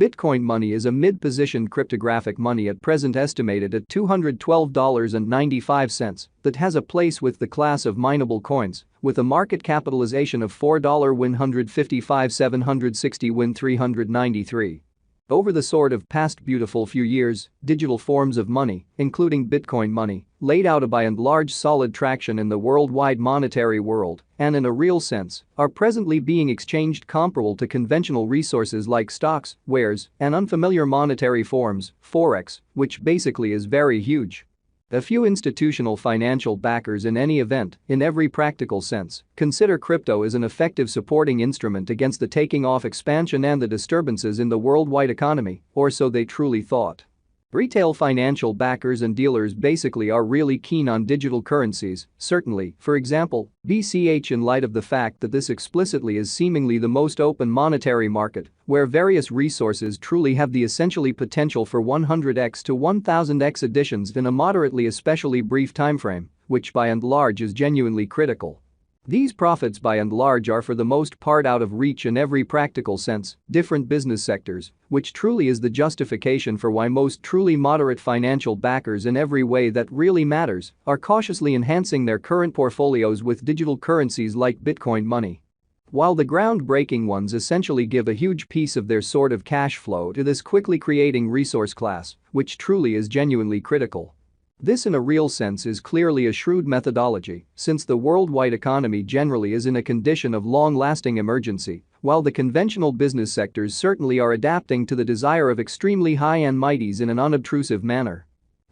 Bitcoin money is a mid-positioned cryptographic money at present estimated at $212.95 that has a place with the class of mineable coins with a market capitalization of $4,155,760,393. Over the sort of past beautiful few years, digital forms of money, including Bitcoin money, laid out a by and large solid traction in the worldwide monetary world and in a real sense are presently being exchanged comparable to conventional resources like stocks, wares, and unfamiliar monetary forms, forex, which basically is very huge. A few institutional financial backers in any event, in every practical sense, consider crypto as an effective supporting instrument against the taking off expansion and the disturbances in the worldwide economy, or so they truly thought. Retail financial backers and dealers basically are really keen on digital currencies, certainly, for example, BCH in light of the fact that this explicitly is seemingly the most open monetary market, where various resources truly have the essentially potential for 100x to 1000x additions in a moderately especially brief timeframe, which by and large is genuinely critical. These profits by and large are for the most part out of reach in every practical sense, different business sectors, which truly is the justification for why most truly moderate financial backers in every way that really matters are cautiously enhancing their current portfolios with digital currencies like Bitcoin money. While the groundbreaking ones essentially give a huge piece of their sort of cash flow to this quickly creating resource class, which truly is genuinely critical. This in a real sense is clearly a shrewd methodology, since the worldwide economy generally is in a condition of long-lasting emergency, while the conventional business sectors certainly are adapting to the desire of extremely high-end mighties in an unobtrusive manner.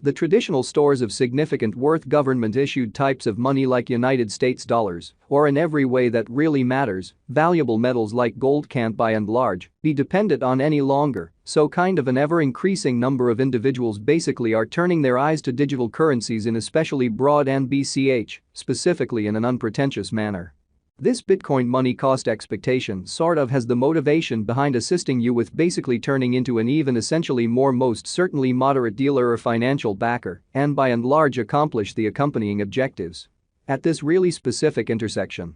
The traditional stores of significant worth government-issued types of money like United States dollars, or in every way that really matters, valuable metals like gold can't by and large be dependent on any longer, so kind of an ever-increasing number of individuals basically are turning their eyes to digital currencies in especially broad and BCH, specifically in an unpretentious manner. This Bitcoin money cost expectation sort of has the motivation behind assisting you with basically turning into an even essentially more most certainly moderate dealer or financial backer and by and large accomplish the accompanying objectives. At this really specific intersection,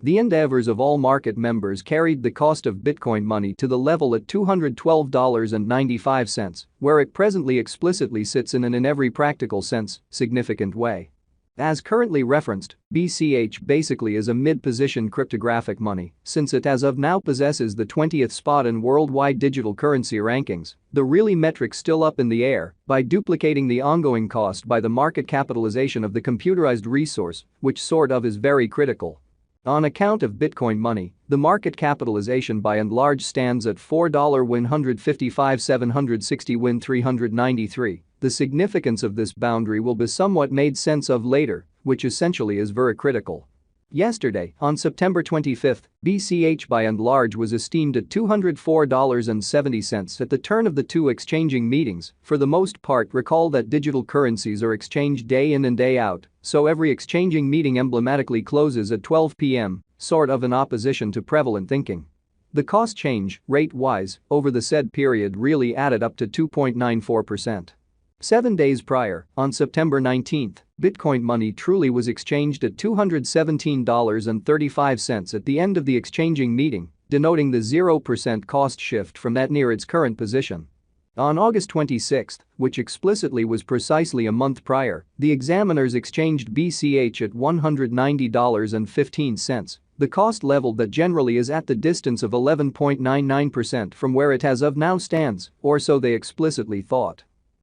the endeavors of all market members carried the cost of Bitcoin money to the level at $212.95, where it presently explicitly sits in an in every practical sense, significant way. As currently referenced, BCH basically is a mid-position cryptographic money since it as of now possesses the 20th spot in worldwide digital currency rankings, the really metric still up in the air, by duplicating the ongoing cost by the market capitalization of the computerized resource, which sort of is very critical. On account of Bitcoin money, the market capitalization by and large stands at $4,155,760,393. The significance of this boundary will be somewhat made sense of later, which essentially is very critical. Yesterday, on September 25, BCH by and large was esteemed at $204.70 at the turn of the two exchanging meetings. For the most part, recall that digital currencies are exchanged day in and day out, so every exchanging meeting emblematically closes at 12 p.m., sort of in opposition to prevalent thinking. The cost change, rate-wise, over the said period really added up to 2.94%. 7 days prior, on September 19, Bitcoin money truly was exchanged at $217.35 at the end of the exchanging meeting, denoting the 0% cost shift from that near its current position. On August 26, which explicitly was precisely a month prior, the examiners exchanged BCH at $190.15, the cost level that generally is at the distance of 11.99% from where it as of now stands, or so they explicitly thought.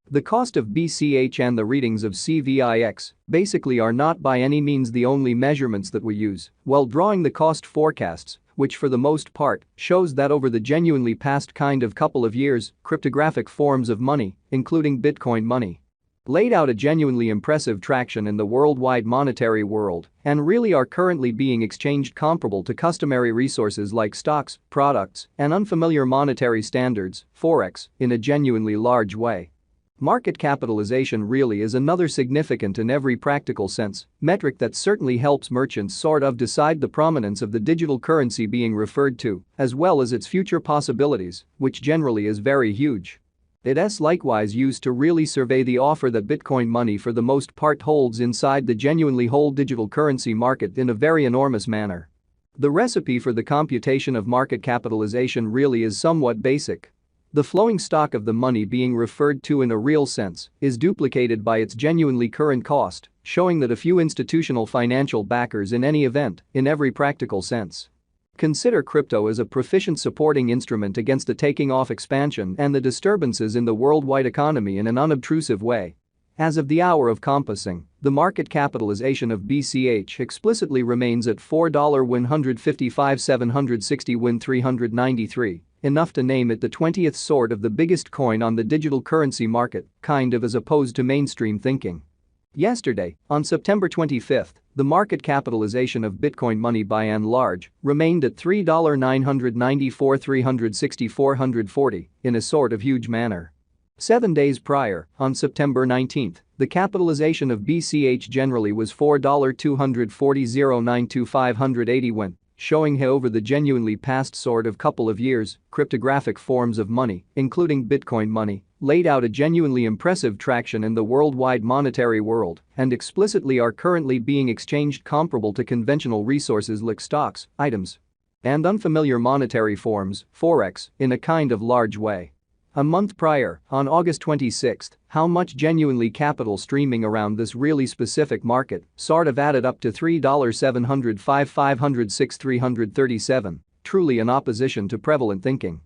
The cost of BCH and the readings of CVIX basically are not by any means the only measurements that we use while drawing the cost forecasts, which for the most part shows that over the genuinely past kind of couple of years, cryptographic forms of money, including Bitcoin money, laid out a genuinely impressive traction in the worldwide monetary world and really are currently being exchanged comparable to customary resources like stocks, products, and unfamiliar monetary standards, forex, in a genuinely large way. Market capitalization really is another significant in every practical sense metric that certainly helps merchants sort of decide the prominence of the digital currency being referred to, as well as its future possibilities, which generally is very huge. It is likewise used to really survey the offer that Bitcoin money for the most part holds inside the genuinely whole digital currency market in a very enormous manner. The recipe for the computation of market capitalization really is somewhat basic. The flowing stock of the money being referred to in a real sense is duplicated by its genuinely current cost, showing that a few institutional financial backers in any event, in every practical sense. Consider crypto as a proficient supporting instrument against the taking off expansion and the disturbances in the worldwide economy in an unobtrusive way. As of the hour of compassing, the market capitalization of BCH explicitly remains at $4,155,760,393, enough to name it the 20th sort of the biggest coin on the digital currency market, kind of as opposed to mainstream thinking. Yesterday, on September 25, the market capitalization of Bitcoin money by and large remained at $3,994,360,440 in a sort of huge manner. 7 days prior, on September 19, the capitalization of BCH generally was $4,240,092,580 showing how over the genuinely past sort of couple of years, cryptographic forms of money, including Bitcoin money, laid out a genuinely impressive traction in the worldwide monetary world and explicitly are currently being exchanged comparable to conventional resources like stocks, items, and unfamiliar monetary forms, forex, in a kind of large way. A month prior, on August 26, how much genuinely capital streaming around this really specific market sort of added up to $3,705,506,337, truly in opposition to prevalent thinking.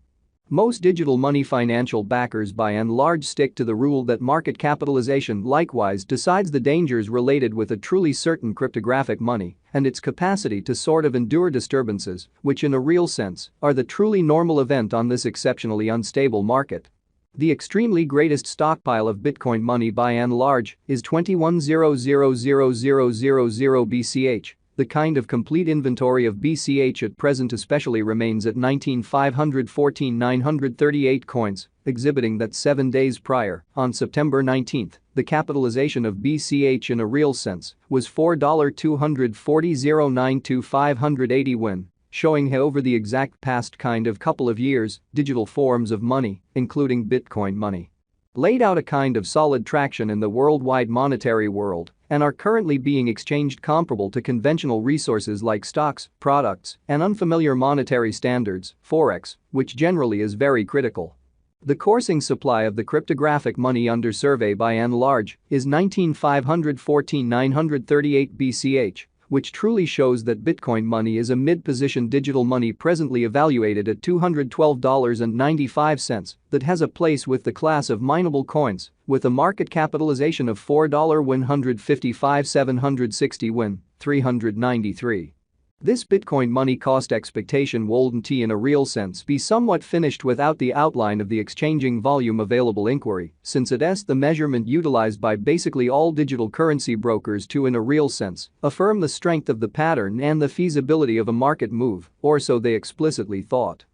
Most digital money financial backers by and large stick to the rule that market capitalization likewise decides the dangers related with a truly certain cryptographic money and its capacity to sort of endure disturbances, which in a real sense are the truly normal event on this exceptionally unstable market. The extremely greatest stockpile of Bitcoin money by and large is 21,000,000 BCH. The kind of complete inventory of BCH at present especially remains at 19,514,938 coins, exhibiting that 7 days prior, on September 19, the capitalization of BCH in a real sense was $4,240,092,580, showing how over the exact past kind of couple of years, digital forms of money, including Bitcoin money, laid out a kind of solid traction in the worldwide monetary world and are currently being exchanged comparable to conventional resources like stocks, products, and unfamiliar monetary standards, forex, which generally is very critical. The coursing supply of the cryptographic money under survey by and large is 19,514,938 BCH, which truly shows that Bitcoin money is a mid-position digital money presently evaluated at $212.95 that has a place with the class of mineable coins with a market capitalization of $4,155,760,393. This Bitcoin money cost expectation wouldn't in a real sense be somewhat finished without the outline of the exchanging volume available inquiry, since it is the measurement utilized by basically all digital currency brokers to in a real sense affirm the strength of the pattern and the feasibility of a market move, or so they explicitly thought.